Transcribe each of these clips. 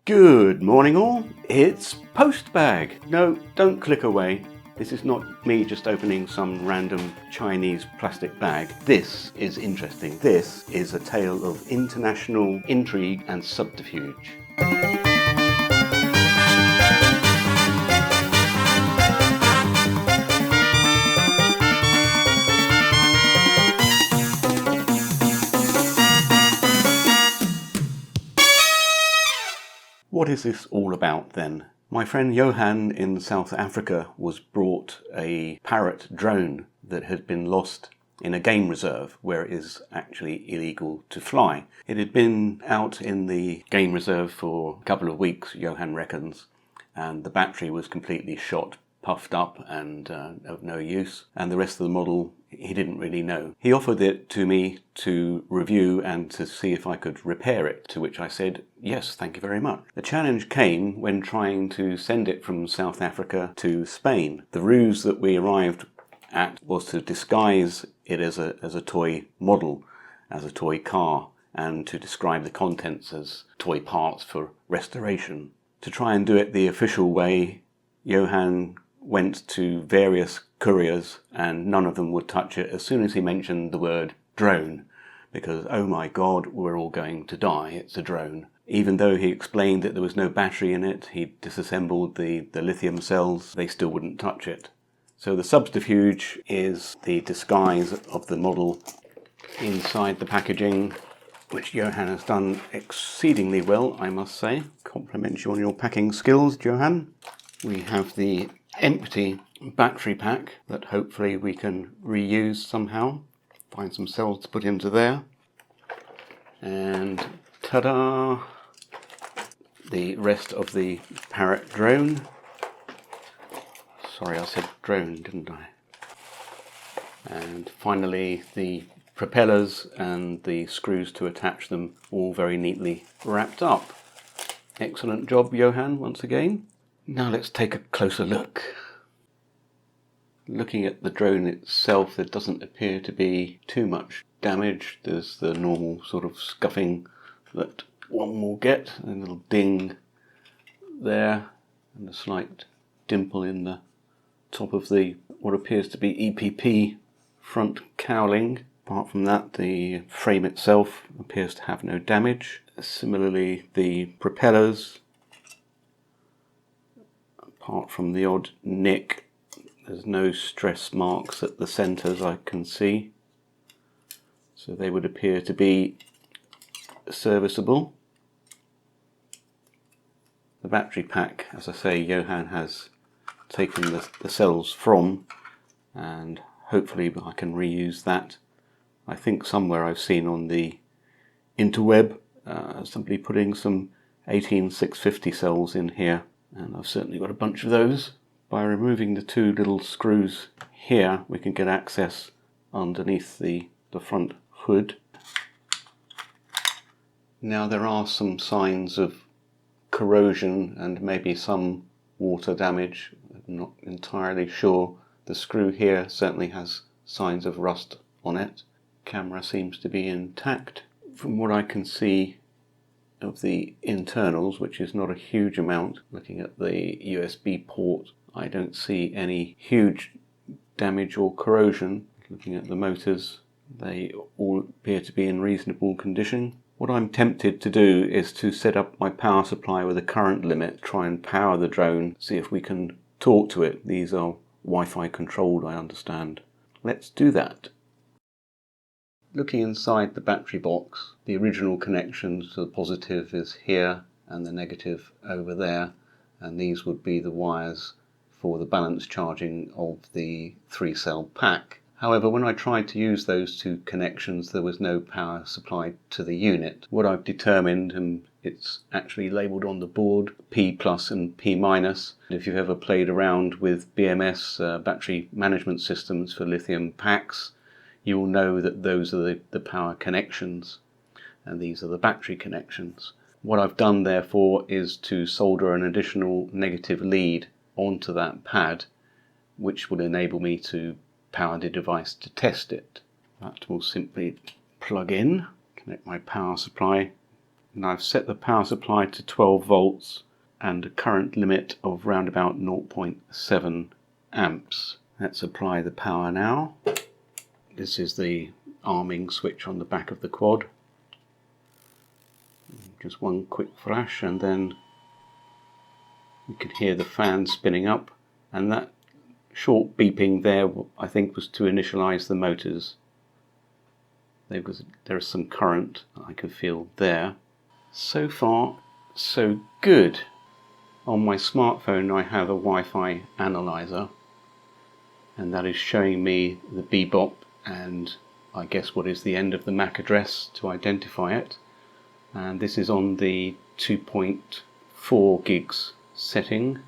Good morning all, it's Postbag. No, don't click away. This is not me just opening some random Chinese plastic bag. This is interesting. This is a tale of international intrigue and subterfuge. What is this all about then? My friend Johan in South Africa was brought a Parrot drone that had been lost in a game reserve where it is actually illegal to fly. It had been out in the game reserve for a couple of weeks, Johan reckons, and the battery was completely shot, puffed up and of no use, and the rest of the model he didn't really know. He offered it to me to review and to see if I could repair it, to which I said, yes, thank you very much. The challenge came when trying to send it from South Africa to Spain. The ruse that we arrived at was to disguise it as a toy model, as a toy car, and to describe the contents as toy parts for restoration. To try and do it the official way, Johan went to various couriers and none of them would touch it as soon as he mentioned the word drone, because oh my god, we're all going to die, it's a drone. Even though he explained that there was no battery in it, he disassembled the lithium cells, they still wouldn't touch it. So the subterfuge is the disguise of the model inside the packaging, which Johan has done exceedingly well, I must say. Compliments you on your packing skills, Johan. We have the empty battery pack that hopefully we can reuse somehow. Find some cells to put into there. And ta-da! The rest of the Parrot drone. Sorry, I said drone, didn't I? And finally the propellers and the screws to attach them, all very neatly wrapped up. Excellent job, Johan, once again. Now let's take a closer look. Looking at the drone itself, there doesn't appear to be too much damage. There's the normal sort of scuffing that one will get, a little ding there, and a slight dimple in the top of the what appears to be EPP front cowling. Apart from that, the frame itself appears to have no damage. Similarly, the propellers, apart from the odd nick, there's no stress marks at the centres I can see, so they would appear to be serviceable. The battery pack, as I say, Johan has taken the cells from, and hopefully I can reuse that. I think somewhere I've seen on the interweb somebody putting some 18650 cells in here, and I've certainly got a bunch of those. By removing the two little screws here, we can get access underneath the front hood. Now there are some signs of corrosion and maybe some water damage. I'm not entirely sure. The screw here certainly has signs of rust on it. Camera seems to be intact. From what I can see of the internals, which is not a huge amount, looking at the USB port, I don't see any huge damage or corrosion. Looking at the motors, they all appear to be in reasonable condition. What I'm tempted to do is to set up my power supply with a current limit, try and power the drone, see if we can talk to it. These are Wi-Fi controlled, I understand. Let's do that. Looking inside the battery box, the original connection to the positive is here and the negative over there, and these would be the wires for the balance charging of the 3-cell pack. However, when I tried to use those two connections, there was no power supplied to the unit. What I've determined, and it's actually labelled on the board, P plus and P minus. If you've ever played around with BMS battery management systems for lithium packs, you will know that those are the power connections, and these are the battery connections. What I've done therefore is to solder an additional negative lead onto that pad, which will enable me to power the device to test it. That will simply plug in, connect my power supply and I've set the power supply to 12 volts and a current limit of round about 0.7 amps. Let's apply the power now. This is the arming switch on the back of the quad. Just one quick flash and then you can hear the fan spinning up, and that short beeping there I think was to initialize the motors. There is some current I can feel there. So far so good. On my smartphone I have a Wi-Fi analyzer, and that is showing me the Bebop and I guess what is the end of the MAC address to identify it. And this is on the 2.4 gigs setting.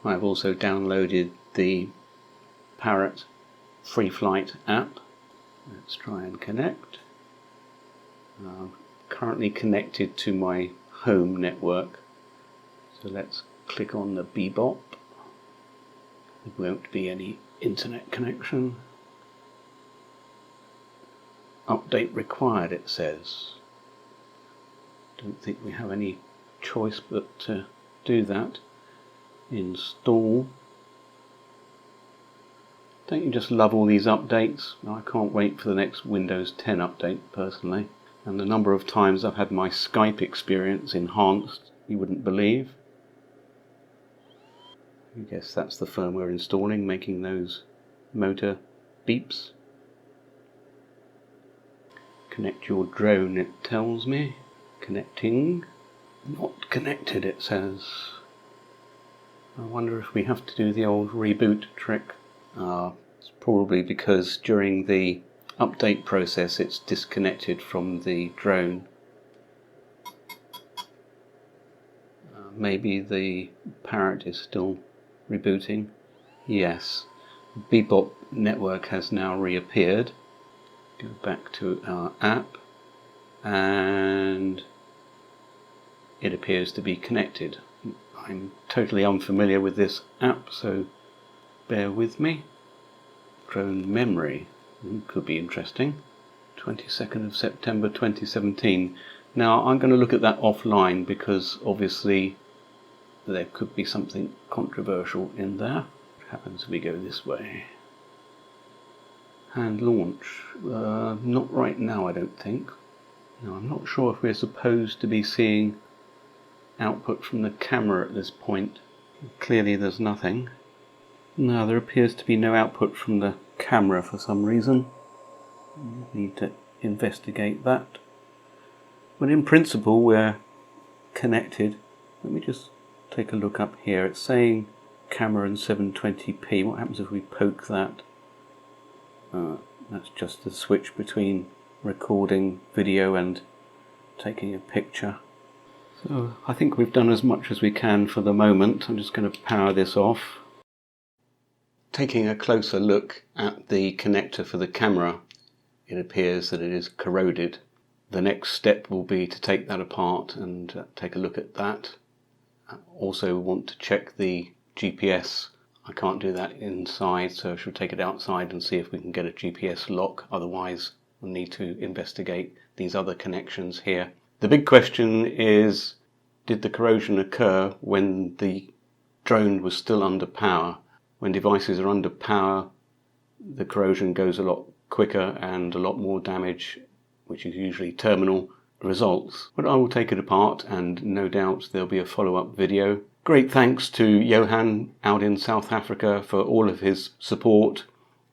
I've also downloaded the Parrot Free Flight app. Let's try and connect. Currently connected to my home network. So let's click on the Bebop. There won't be any internet connection. Update required, it says. Don't think we have any choice but to do that. Install. Don't you just love all these updates? I can't wait for the next Windows 10 update personally. And the number of times I've had my Skype experience enhanced, you wouldn't believe. I guess that's the firmware installing, making those motor beeps. Connect your drone, it tells me. Connecting. Not connected, it says. I wonder if we have to do the old reboot trick. It's probably because during the update process it's disconnected from the drone. Maybe the Parrot is still rebooting. Yes, Bebop network has now reappeared. Go back to our app and it appears to be connected. I'm totally unfamiliar with this app, so bear with me. Drone memory could be interesting. 22nd of September 2017. Now I'm going to look at that offline because obviously there could be something controversial in there. What happens if we go this way? And launch. Not right now, I don't think. Now I'm not sure if we're supposed to be seeing output from the camera at this point. Clearly there's nothing. No, there appears to be no output from the camera for some reason. Need to investigate that. But in principle we're connected. Let me just take a look up here. It's saying camera and 720p. What happens if we poke that? That's just the switch between recording video and taking a picture. So I think we've done as much as we can for the moment. I'm just going to power this off. Taking a closer look at the connector for the camera, it appears that it is corroded. The next step will be to take that apart and take a look at that. I also want to check the GPS. I can't do that inside, so I shall take it outside and see if we can get a GPS lock. Otherwise we'll need to investigate these other connections here. The big question is, did the corrosion occur when the drone was still under power? When devices are under power, the corrosion goes a lot quicker and a lot more damage, which is usually terminal, results. But I will take it apart and no doubt there'll be a follow-up video. Great thanks to Johan out in South Africa for all of his support.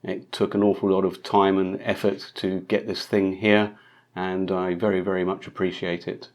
It took an awful lot of time and effort to get this thing here, and I very, very much appreciate it.